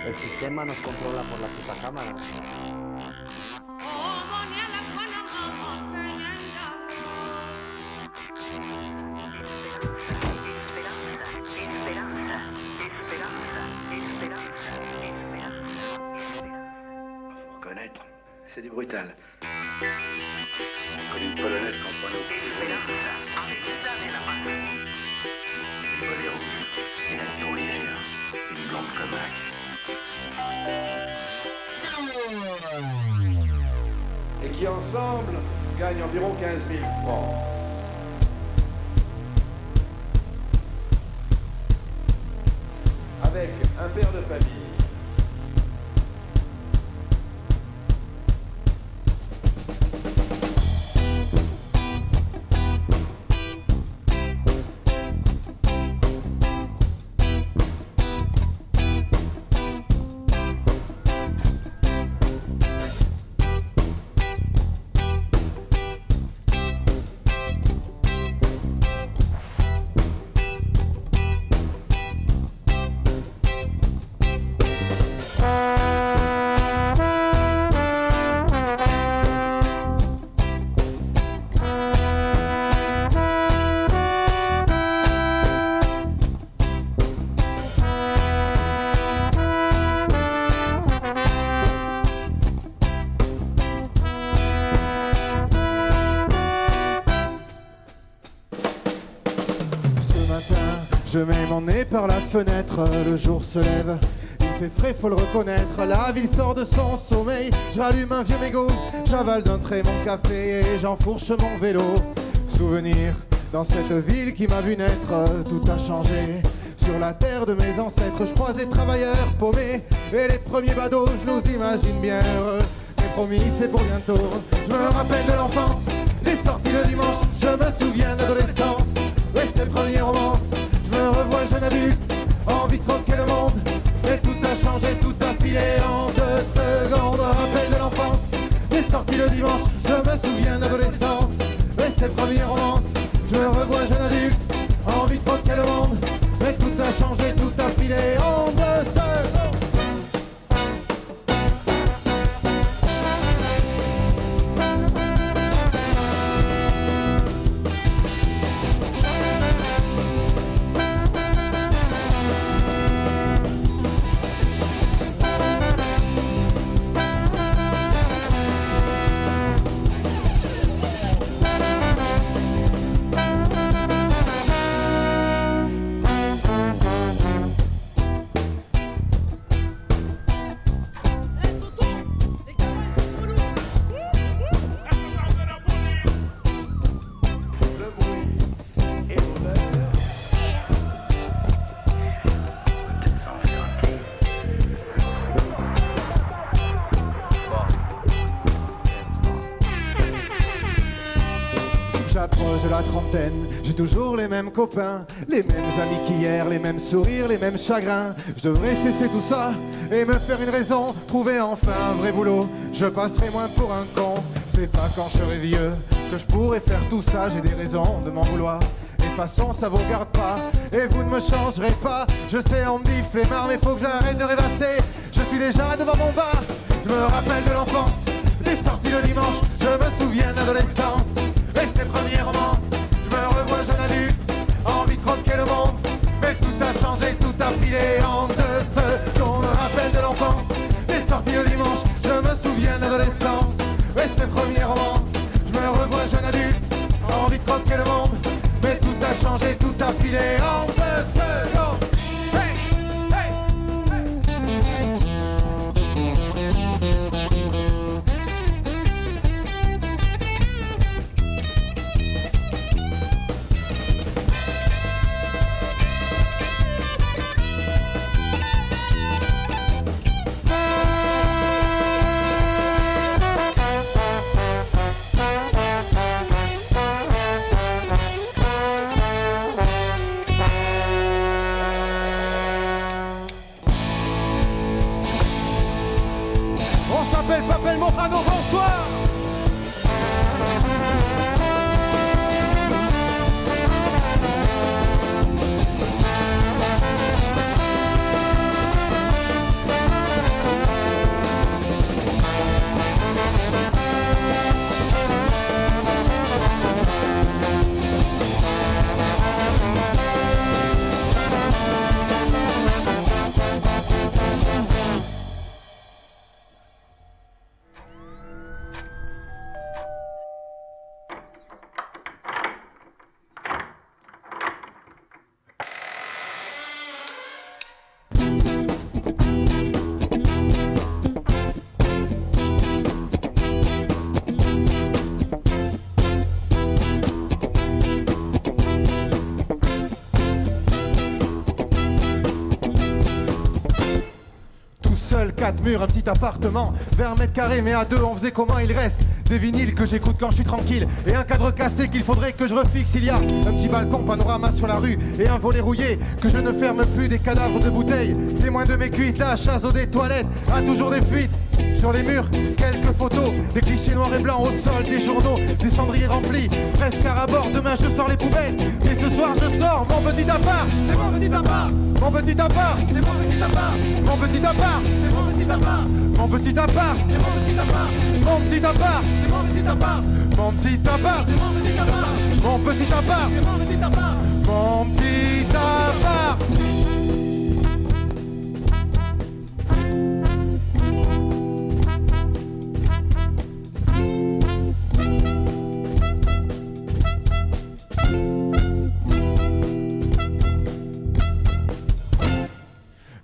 El sistema nos controla por la puta cámara. Reconnaître, c'est du brutal. Comme une polonaise qu'on prend au pied. Une volée rouge, une atourrière, une blonde comaque. Et qui ensemble gagnent environ 15 000 francs. Avec un père de famille. Je mets mon nez par la fenêtre, le jour se lève, il fait frais, faut le reconnaître. La ville sort de son sommeil, j'allume un vieux mégot, j'avale d'un trait mon café et j'enfourche mon vélo. Souvenir dans cette ville qui m'a vu naître, tout a changé. Sur la terre de mes ancêtres, je croise des travailleurs paumés et les premiers badauds, je nous imagine bien heureux. Mais promis, c'est pour bientôt. Je me rappelle de l'enfance, des sorties le dimanche, je me souviens de l'adolescence, ouais, c'est le premier romance. Je me revois jeune adulte, envie de croquer le monde, mais tout a changé, tout a filé en 2 secondes. Rappel de l'enfance, des sorties le dimanche, je me souviens d'adolescence, mais c'est le premier romance. Je me revois jeune adulte, envie de croquer le monde, mais tout a changé, tout a filé en 2 secondes. J'approche de la trentaine, j'ai toujours les mêmes copains, les mêmes amis qu'hier, les mêmes sourires, les mêmes chagrins. Je devrais cesser tout ça et me faire une raison, trouver enfin un vrai boulot. Je passerai moins pour un con, c'est pas quand je serai vieux que je pourrai faire tout ça, j'ai des raisons de m'en vouloir. Et de toute façon ça vous regarde pas, et vous ne me changerez pas. Je sais, on me dit flemmard, mais faut que j'arrête de rêvasser. Je suis déjà devant mon bar, je me rappelle de l'enfance, des sorties le dimanche, je me souviens de l'adolescence. Et c'est le premier romance, je me revois jeune adulte, envie de croquer le monde, mais tout a changé, tout a filé en 2 secondes. Rappel de l'enfance, des sorties le dimanche, je me souviens de l'adolescence. Et c'est le premier romance, je me revois jeune adulte, envie de croquer le monde, mais tout a changé, tout a filé en 2 secondes. Hey, hey, Papel Mojado, bonsoir. seul, 4 murs, un petit appartement, 20 mètres carrés, mais à deux, on faisait comment il reste des vinyles que j'écoute quand je suis tranquille et un cadre cassé qu'il faudrait que je refixe. Il y a un petit balcon panorama sur la rue et un volet rouillé que je ne ferme plus, des cadavres de bouteilles, témoins de mes cuites, la chasse aux des toilettes, a toujours des fuites. Sur les murs, quelques photos, des clichés noirs et blancs au sol, des journaux, des cendriers remplis, presque à bord. Demain je sors les poubelles, et ce soir je sors mon petit appart. C'est mon petit appart. Mon petit appart. C'est mon petit appart. Mon petit appart. C'est mon petit appart. Mon petit appart. C'est mon petit appart. Mon petit appart. C'est mon petit appart. Mon petit appart. C'est mon petit appart. Mon petit appart. C'est mon petit appart. Mon petit appart.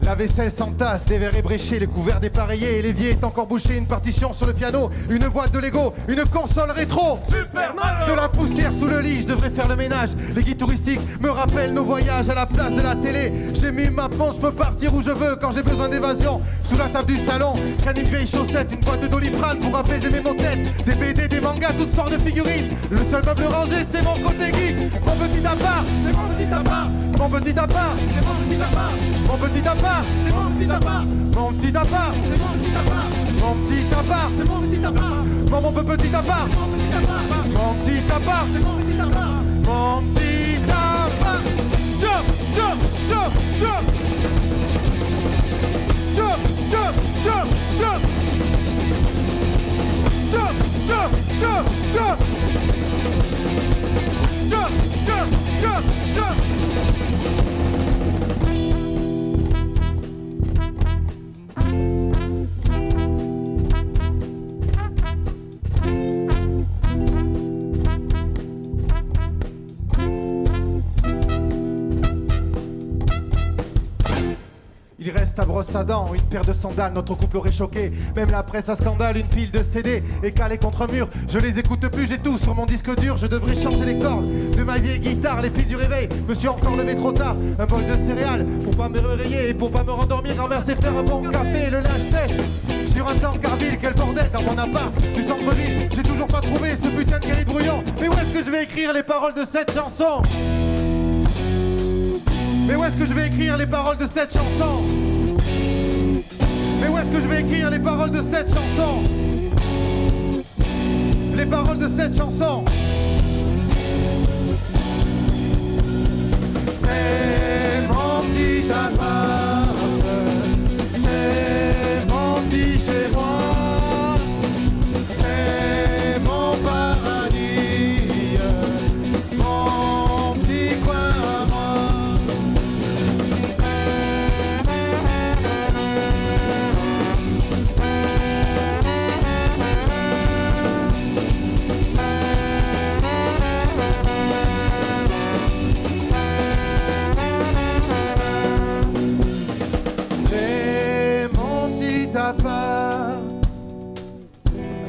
La vaisselle s'entasse, des verres ébréchés, les couverts dépareillés, l'évier est encore bouché, une partition sur le piano, une boîte de Lego, une console rétro. Super Mario. De la poussière sous le lit, je devrais faire le ménage. Les guides touristiques me rappellent nos voyages à la place de la télé. J'ai mis ma ponche, je peux partir où je veux quand j'ai besoin d'évasion. Sous la table du salon, traîne une vieille chaussette, une boîte de Doliprane pour apaiser mes moquettes. Des BD, des mangas, toutes sortes de figurines. Le seul meuble rangé, c'est mon côté geek. Mon petit appart, c'est mon petit appart. Mon petit appart, c'est mon petit appart. Mon petit appart. C'est mon petit appart. Mon petit appart. C'est mon petit appart. Mon petit appart. C'est mon petit appart. Mon petit appart. Mon petit appart. C'est mon petit appart. Mon petit appart. Jump, jump, jump, jump. Jump, jump, jump, jump. Jump, jump, jump, jump. Jump, jump, jump, jump. Il reste à brosse à dents, une paire de sandales, notre couple aurait choqué. Même la presse à scandale, une pile de CD est calée contre un mur. Je les écoute plus, j'ai tout sur mon disque dur. Je devrais changer les cordes de ma vieille guitare, les piles du réveil. Me suis encore levé trop tard, un bol de céréales pour pas me réveiller et pour pas me rendormir. Renverser, faire un bon café, le linge sèche sur un tankerville. Quel bordel dans mon appart du centre-ville. J'ai toujours pas trouvé ce putain de cahier de brouillon. Mais où est-ce que je vais écrire les paroles de cette chanson? Mais où est-ce que je vais écrire les paroles de cette chanson? Mais où est-ce que je vais écrire les paroles de cette chanson? Les paroles de cette chanson. C'est mon petit appart, c'est mon petit chez moi, c'est mon paradis, mon petit coin à moi.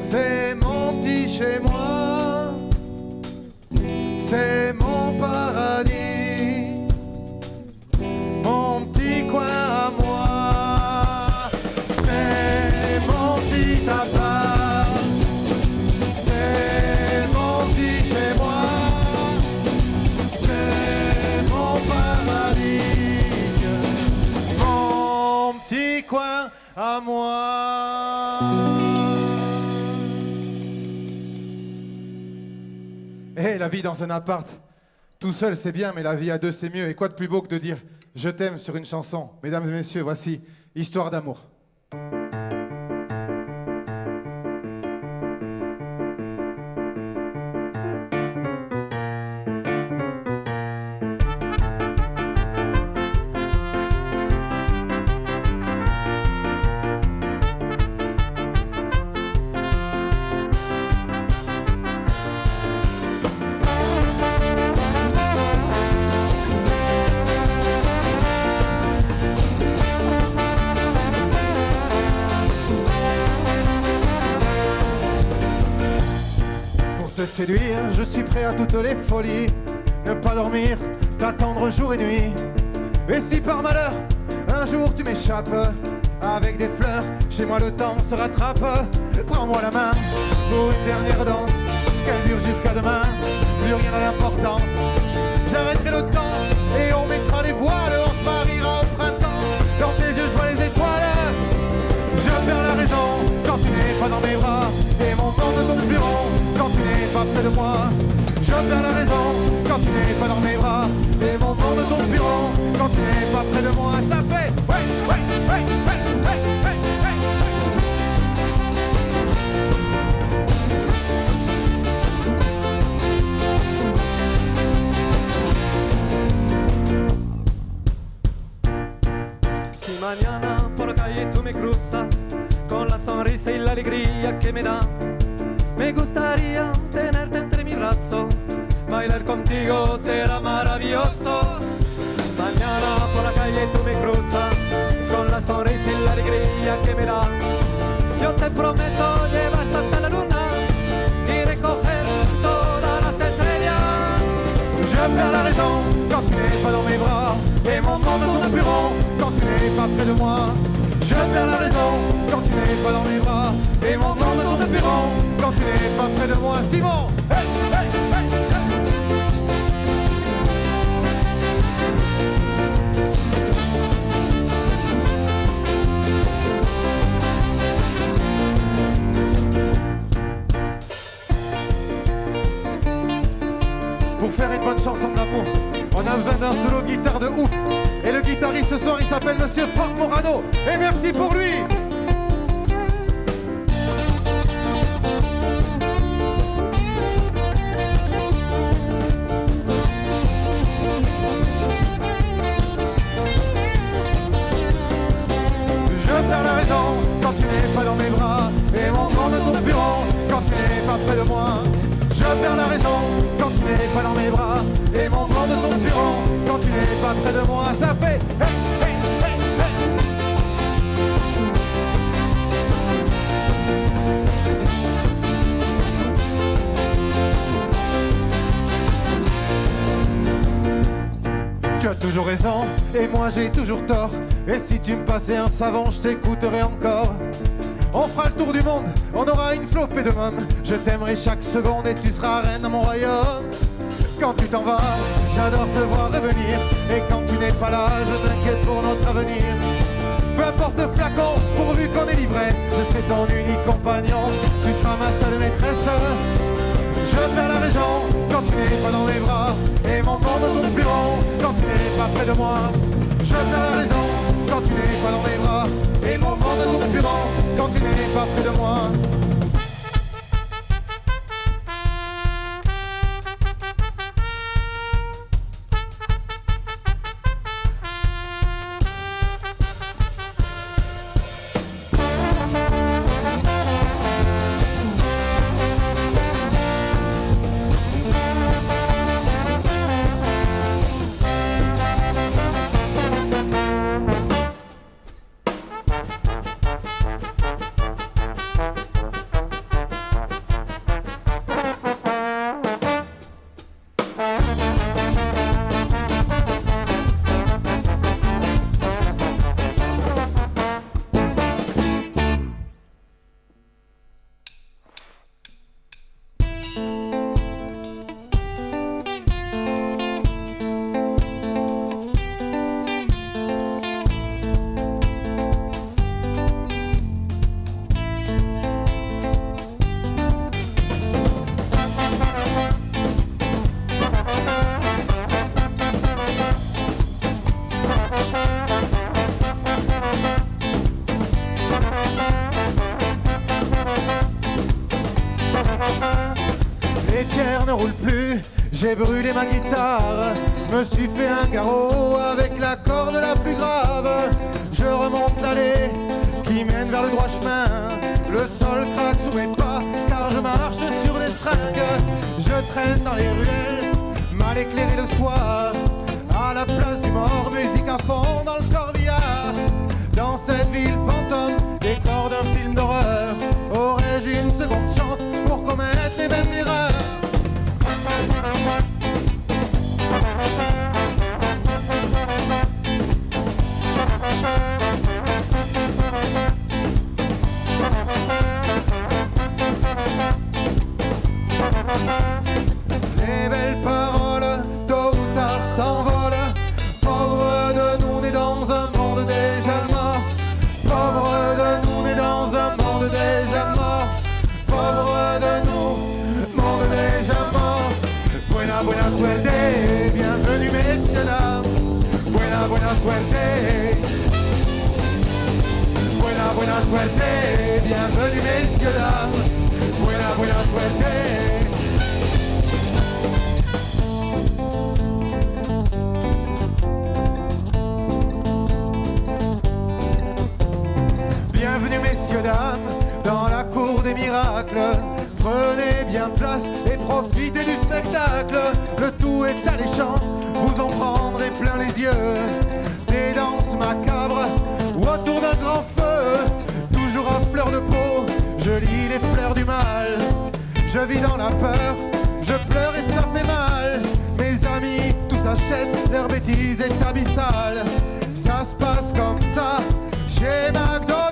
C'est mon petit chez moi, c'est mon paradis, mon petit coin à moi. C'est mon petit appart, c'est mon petit chez moi, c'est mon paradis, mon petit coin à moi. Eh, la vie dans un appart, tout seul c'est bien, mais la vie à deux c'est mieux. Et quoi de plus beau que de dire je t'aime sur une chanson? Mesdames et messieurs, voici Histoire d'amour. Séduire, je suis prêt à toutes les folies. Ne pas dormir, t'attendre jour et nuit. Et si par malheur, un jour tu m'échappes, avec des fleurs. Chez moi le temps se rattrape. Prends-moi la main pour une dernière danse, qu'elle dure jusqu'à demain, plus rien n'a d'importance. J'arrêterai le temps et on mettra les voiles, on se mariera au printemps. Dans tes yeux je vois les étoiles. Je perds la raison quand tu n'es pas dans mes bras, et mon temps ne tourne plus rond quand tu n'es pas près de moi. Je perds la raison quand tu n'es pas dans mes bras, et mon temps ne tourne plus rond quand tu n'es pas près de moi. Ça fait ouais, ouais, ouais, ouais, ouais, ouais, ouais. Si mañana por la calle tú me cruzas con la sonrisa y la alegría que me da, me gustaría tenerte entre mi brazo, bailar contigo será maravilloso. Mañana por la calle tú me cruzas con la sonrisa y la alegría que me da, yo te prometo llevarte hasta la luna y recoger todas las estrellas. Je perds la raison quand tu n'es pas dans mes bras, et mon monde ne tourne plus rond quand tu n'es pas près de moi. Je perds la raison quand tu n'es pas dans mes bras, et mon monde ne tourne plus rond quand tu n'es pas près de moi. Simon, hey, hey, hey, hey. Pour faire une bonne chanson d'amour, on a besoin d'un solo de guitare de ouf. Et le guitariste ce soir il s'appelle Monsieur Franck Morano. Et merci pour lui. Je perds la raison quand tu n'es pas dans mes bras, et mon monde ne tourne plus rond quand tu n'es pas près de moi. Je perds la raison quand tu n'es pas dans mes bras, et mon monde ne tourne plus rond quand tu n'es pas près de moi. Ça fait hey, hey, hey, hey. Tu as toujours raison et moi j'ai toujours tort, et si tu me passais un savon je t'écouterais encore. On fera le tour du monde, on aura une flopée de mômes. Je t'aimerai chaque seconde et tu seras reine dans mon royaume. Quand tu t'en vas, j'adore te voir revenir, et quand tu n'es pas là, je m'inquiète pour notre avenir. Peu importe le flacon, pourvu qu'on est livré, je serai ton unique compagnon, tu seras ma seule maîtresse. Je perds la raison quand tu n'es pas dans mes bras, et mon monde ne tourne plus rond quand tu n'es pas près de moi. Je perds la raison quand tu n'es pas dans mes bras, et mon monde ne tourne plus rond quand tu n'es pas près de moi. J'ai brûlé ma guitare, je me suis fait un garrot avec la corde la plus grave. Je remonte l'allée qui mène vers le droit chemin. Le sol craque sous mes pas car je marche sur des seringues. Je traîne dans les ruelles, mal éclairé le soir. À la place du mort, musique à fond dans le corbillard. Dans cette ville fantôme, décor d'un film d'horreur, aurais-je une seconde chance pour commettre les mêmes erreurs? Buena, buena suerte, bienvenue messieurs, dames. Buena, buena suerte. Bienvenue messieurs, dames, dans la cour des miracles. Prenez bien place et profitez du spectacle. Le tout est alléchant, vous en prendrez plein les yeux. Des danses macabres ou autour d'un grand feu. Toujours à fleur de peau, je lis les fleurs du mal. Je vis dans la peur, je pleure et ça fait mal. Mes amis, tous achètent, leur bêtise est abyssale. Ça se passe comme ça chez McDonald's.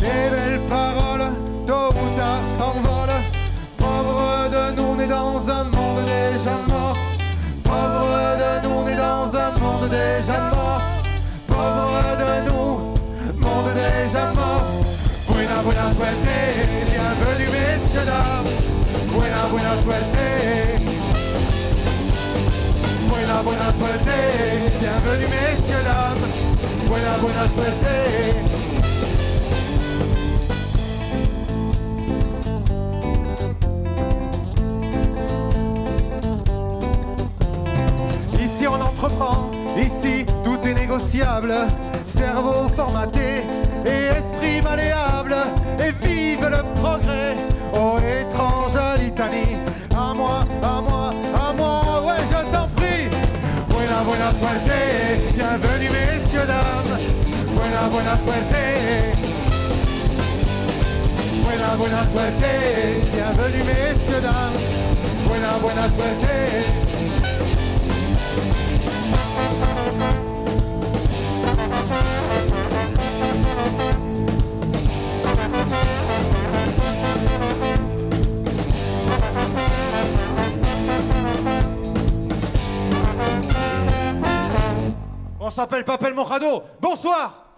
Les belles paroles, tôt ou tard s'envolent. Pauvre de nous, on est dans un monde déjà mort. Pauvre de nous, on est dans un monde déjà mort. Pauvre de nous, monde déjà mort. Buena, buena suerte, bienvenue messieurs, dames. Buena, buena suerte. Buena, buena suerte, bienvenue messieurs, dames. Buena, buena suerte. Ici on entreprend, ici tout est négociable. Cerveau formaté et esprit malléable. Et vive le progrès, ô étrange litanie. À moi, à moi, à moi, ouais je t'en prie. Buena, buena suerte, bienvenue messieurs, dames. Buena, buena suerte. Buena, buena suerte, bienvenue messieurs, dames. Buena, buena suerte. On s'appelle Papel Mojado. Bonsoir.